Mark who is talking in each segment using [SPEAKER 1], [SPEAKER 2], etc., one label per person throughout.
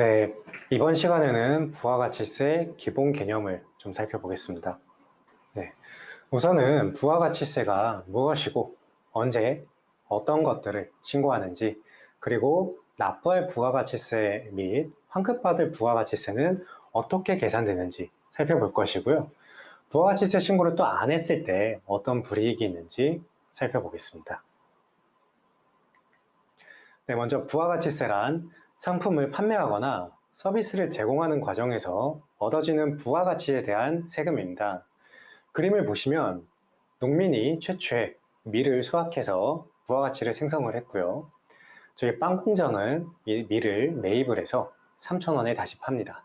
[SPEAKER 1] 네, 이번 시간에는 부가가치세 기본 개념을 좀 살펴보겠습니다. 네, 우선은 부가가치세가 무엇이고 언제 어떤 것들을 신고하는지, 그리고 납부할 부가가치세 및 환급받을 부가가치세는 어떻게 계산되는지 살펴볼 것이고요. 부가가치세 신고를 또 안 했을 때 어떤 불이익이 있는지 살펴보겠습니다. 네, 먼저 부가가치세란 상품을 판매하거나 서비스를 제공하는 과정에서 얻어지는 부가가치에 대한 세금입니다. 그림을 보시면 농민이 최초에 밀을 수확해서 부가가치를 생성을 했고요. 저희 빵 공장은 이 밀을 매입을 해서 3,000원에 다시 팝니다.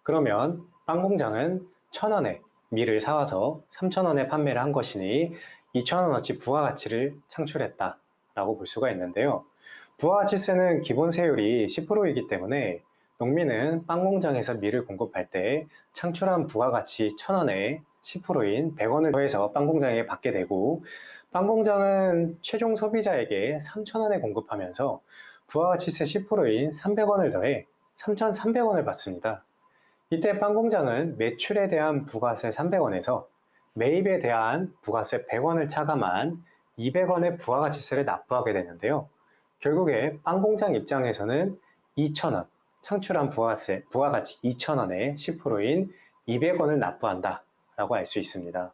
[SPEAKER 1] 그러면 빵 공장은 1,000원에 밀을 사와서 3,000원에 판매를 한 것이니 2,000원어치 부가가치를 창출했다라고 볼 수가 있는데요. 부가가치세는 기본 세율이 10%이기 때문에 농민은 빵 공장에서 밀을 공급할 때 창출한 부가가치 1,000원에 10%인 100원을 더해서 빵 공장에 받게 되고, 빵 공장은 최종 소비자에게 3,000원에 공급하면서 부가가치세 10%인 300원을 더해 3,300원을 받습니다. 이때 빵 공장은 매출에 대한 부가세 300원에서 매입에 대한 부가세 100원을 차감한 200원의 부가가치세를 납부하게 되는데요. 결국에 빵 공장 입장에서는 2,000원, 창출한 부가가치 2,000원의 10%인 200원을 납부한다 라고 알 수 있습니다.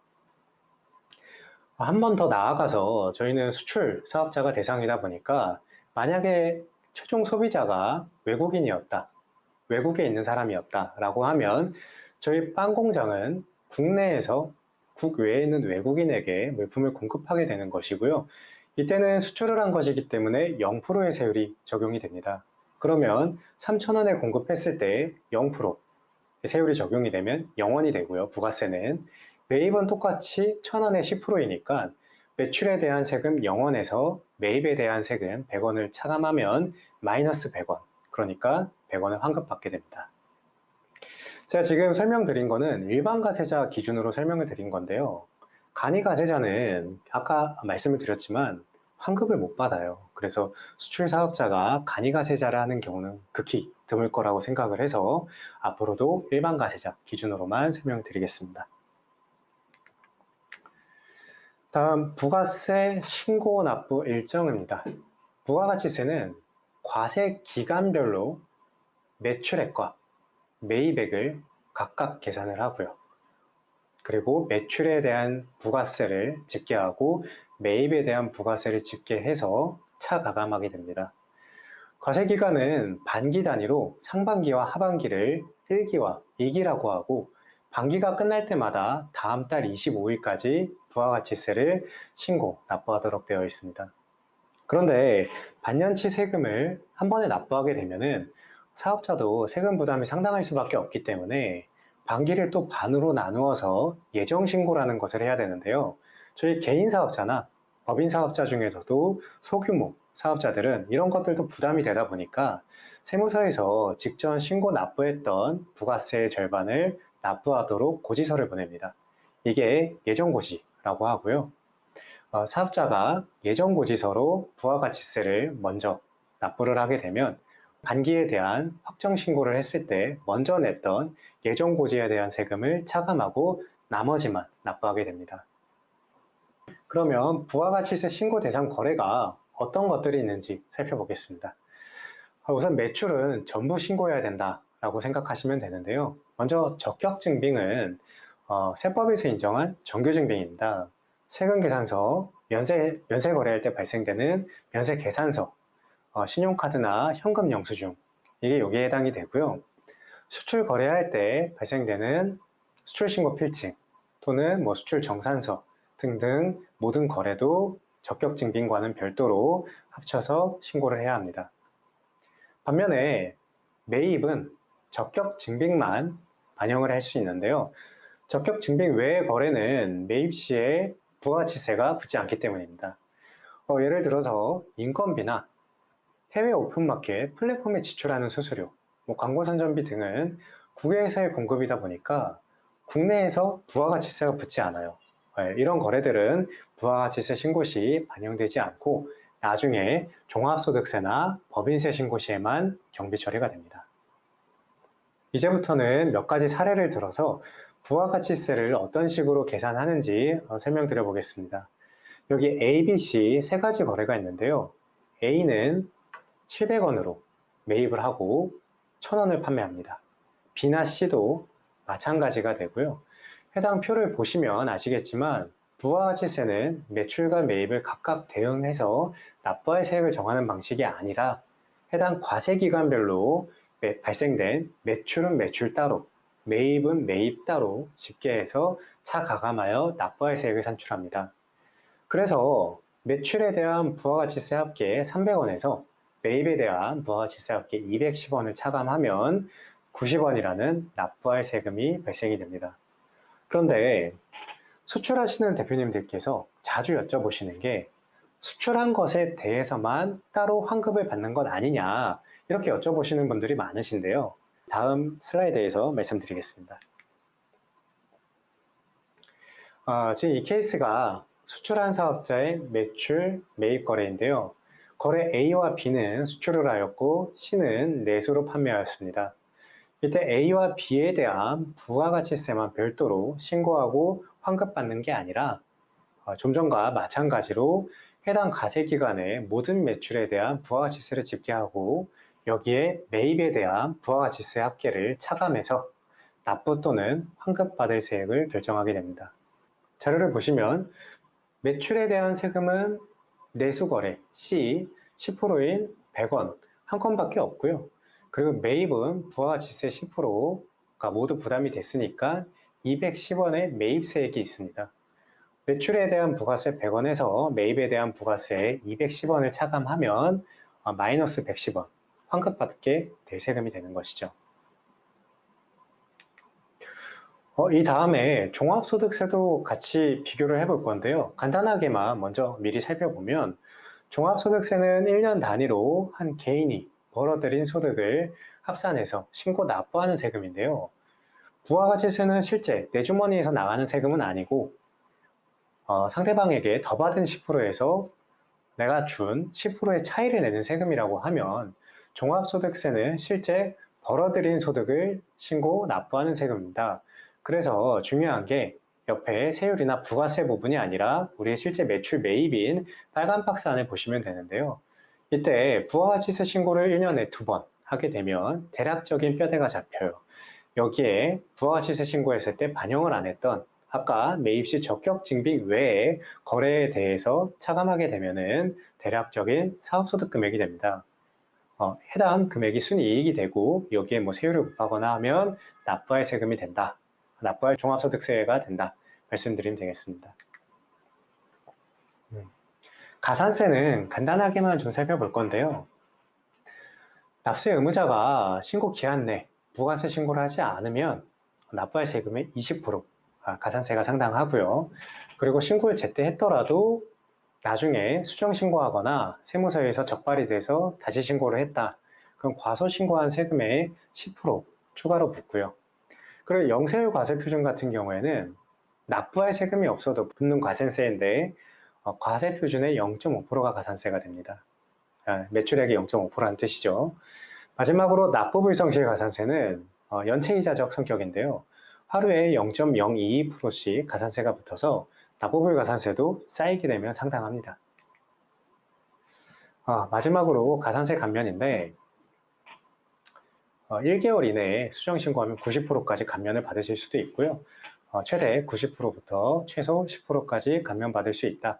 [SPEAKER 1] 한 번 더 나아가서 저희는 수출 사업자가 대상이다 보니까 만약에 최종 소비자가 외국인이었다, 외국에 있는 사람이었다 라고 하면 저희 빵 공장은 국내에서 국외에 있는 외국인에게 물품을 공급하게 되는 것이고요. 이때는 수출을 한 것이기 때문에 0%의 세율이 적용이 됩니다. 그러면 3,000원에 공급했을 때 0% 세율이 적용이 되면 0원이 되고요. 부가세는 매입은 똑같이 1,000원에 10%이니까 매출에 대한 세금 0원에서 매입에 대한 세금 100원을 차감하면 마이너스 100원, 그러니까 100원을 환급받게 됩니다. 제가 지금 설명드린 거는 일반가세자 기준으로 설명을 드린 건데요. 간이가세자는 아까 말씀을 드렸지만 환급을 못 받아요. 그래서 수출 사업자가 간이가세자를 하는 경우는 극히 드물 거라고 생각을 해서 앞으로도 일반가세자 기준으로만 설명드리겠습니다. 다음 부가세 신고 납부 일정입니다. 부가가치세는 과세 기간별로 매출액과 매입액을 각각 계산을 하고요. 그리고 매출에 대한 부가세를 집계하고 매입에 대한 부가세를 집계해서 차가감하게 됩니다. 과세기간은 반기 단위로 상반기와 하반기를 1기와 2기라고 하고, 반기가 끝날 때마다 다음 달 25일까지 부가가치세를 신고, 납부하도록 되어 있습니다. 그런데 반년치 세금을 한 번에 납부하게 되면은 사업자도 세금 부담이 상당할 수밖에 없기 때문에 반기를 또 반으로 나누어서 예정신고라는 것을 해야 되는데요. 저희 개인 사업자나 법인 사업자 중에서도 소규모 사업자들은 이런 것들도 부담이 되다 보니까 세무서에서 직전 신고 납부했던 부가세의 절반을 납부하도록 고지서를 보냅니다. 이게 예정고지라고 하고요. 사업자가 예정고지서로 부가가치세를 먼저 납부를 하게 되면 반기에 대한 확정 신고를 했을 때 먼저 냈던 예정고지에 대한 세금을 차감하고 나머지만 납부하게 됩니다. 그러면 부가가치세 신고 대상 거래가 어떤 것들이 있는지 살펴보겠습니다. 우선 매출은 전부 신고해야 된다라고 생각하시면 되는데요. 먼저 적격증빙은 세법에서 인정한 정규증빙입니다. 세금계산서, 면세 거래할 때 발생되는 면세계산서, 신용카드나 현금 영수증, 이게 여기에 해당이 되고요. 수출 거래할 때 발생되는 수출신고 필증 또는 수출 정산서 등등 모든 거래도 적격증빙과는 별도로 합쳐서 신고를 해야 합니다. 반면에 매입은 적격증빙만 반영을 할 수 있는데요. 적격증빙 외의 거래는 매입 시에 부가가치세가 붙지 않기 때문입니다. 예를 들어서 인건비나 해외 오픈마켓 플랫폼에 지출하는 수수료, 광고 선전비 등은 국외에서의 공급이다 보니까 국내에서 부가가치세가 붙지 않아요. 이런 거래들은 부가가치세 신고 시 반영되지 않고 나중에 종합소득세나 법인세 신고 시에만 경비 처리가 됩니다. 이제부터는 몇 가지 사례를 들어서 부가가치세를 어떤 식으로 계산하는지 설명드려 보겠습니다. 여기 A, B, C 세 가지 거래가 있는데요. A는 700원으로 매입을 하고 1000원을 판매합니다. B나 C도 마찬가지가 되고요. 해당 표를 보시면 아시겠지만 부가가치세는 매출과 매입을 각각 대응해서 납부할 세액을 정하는 방식이 아니라 해당 과세기간별로 발생된 매출은 매출 따로, 매입은 매입 따로 집계해서 차가감하여 납부할 세액을 산출합니다. 그래서 매출에 대한 부가가치세 합계 300원에서 매입에 대한 부가가치세 합계 210원을 차감하면 90원이라는 납부할 세금이 발생이 됩니다. 그런데 수출하시는 대표님들께서 자주 여쭤보시는 게 수출한 것에 대해서만 따로 환급을 받는 것 아니냐 이렇게 여쭤보시는 분들이 많으신데요. 다음 슬라이드에서 말씀드리겠습니다. 지금 이 케이스가 수출한 사업자의 매출, 매입 거래인데요. 거래 A와 B는 수출을 하였고 C는 내수로 판매하였습니다. 이때 A와 B에 대한 부가가치세만 별도로 신고하고 환급받는 게 아니라 좀 전과 마찬가지로 해당 과세기간의 모든 매출에 대한 부가가치세를 집계하고 여기에 매입에 대한 부가가치세 합계를 차감해서 납부 또는 환급받을 세액을 결정하게 됩니다. 자료를 보시면 매출에 대한 세금은 내수거래 C 10%인 100원 한 건밖에 없고요. 그리고 매입은 부가가치세 10%가 모두 부담이 됐으니까 210원의 매입세액이 있습니다. 매출에 대한 부가세 100원에서 매입에 대한 부가세 210원을 차감하면 마이너스 110원 환급받게 될 세금이 되는 것이죠. 이 다음에 종합소득세도 같이 비교를 해볼 건데요. 간단하게만 먼저 미리 살펴보면 종합소득세는 1년 단위로 한 개인이 벌어들인 소득을 합산해서 신고 납부하는 세금인데요. 부가가치세는 실제 내 주머니에서 나가는 세금은 아니고 상대방에게 더 받은 10%에서 내가 준 10%의 차이를 내는 세금이라고 하면 종합소득세는 실제 벌어들인 소득을 신고 납부하는 세금입니다. 그래서 중요한 게 옆에 세율이나 부가세 부분이 아니라 우리의 실제 매출 매입인 빨간 박스 안을 보시면 되는데요. 이때 부가가치세 신고를 1년에 2번 하게 되면 대략적인 뼈대가 잡혀요. 여기에 부가가치세 신고했을 때 반영을 안 했던 아까 매입시 적격 증빙 외에 거래에 대해서 차감하게 되면은 대략적인 사업소득 금액이 됩니다. 해당 금액이 순이익이 되고 여기에 뭐 세율을 곱하거나 하면 납부할 세금이 된다. 납부할 종합소득세가 된다. 말씀드리면 되겠습니다. 가산세는 간단하게만 좀 살펴볼 건데요. 납세 의무자가 신고 기한 내 부가세 신고를 하지 않으면 납부할 세금의 20% 가산세가 상당하고요. 그리고 신고를 제때 했더라도 나중에 수정 신고하거나 세무서에서 적발이 돼서 다시 신고를 했다. 그럼 과소 신고한 세금의 10% 추가로 붙고요. 그리고 영세율 과세표준 같은 경우에는 납부할 세금이 없어도 붙는 과세인데 과세표준의 0.5%가 가산세가 됩니다. 매출액의 0.5%라는 뜻이죠. 마지막으로 납부불성실 가산세는 연체이자적 성격인데요. 하루에 0.022%씩 가산세가 붙어서 납부불 가산세도 쌓이게 되면 상당합니다. 마지막으로 가산세 감면인데 1개월 이내에 수정신고하면 90%까지 감면을 받으실 수도 있고요. 최대 90%부터 최소 10%까지 감면받을 수 있다.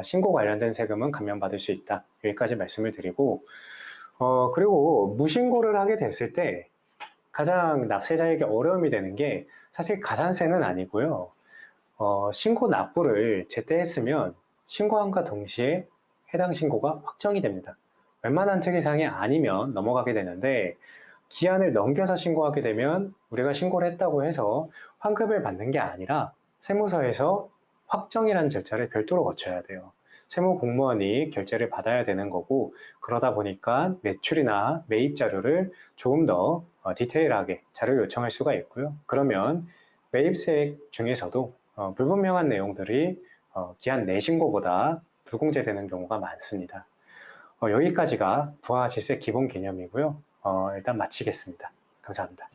[SPEAKER 1] 신고 관련된 세금은 감면받을 수 있다. 여기까지 말씀을 드리고 그리고 무신고를 하게 됐을 때 가장 납세자에게 어려움이 되는 게 사실 가산세는 아니고요. 신고 납부를 제때 했으면 신고함과 동시에 해당 신고가 확정이 됩니다. 웬만한 특이사항이 아니면 넘어가게 되는데 기한을 넘겨서 신고하게 되면 우리가 신고를 했다고 해서 환급을 받는 게 아니라 세무서에서 확정이라는 절차를 별도로 거쳐야 돼요. 세무 공무원이 결제를 받아야 되는 거고 그러다 보니까 매출이나 매입 자료를 조금 더 디테일하게 자료 요청할 수가 있고요. 그러면 매입세액 중에서도 불분명한 내용들이 기한 내 신고보다 불공제되는 경우가 많습니다. 여기까지가 부가가치세 기본 개념이고요. 일단 마치겠습니다. 감사합니다.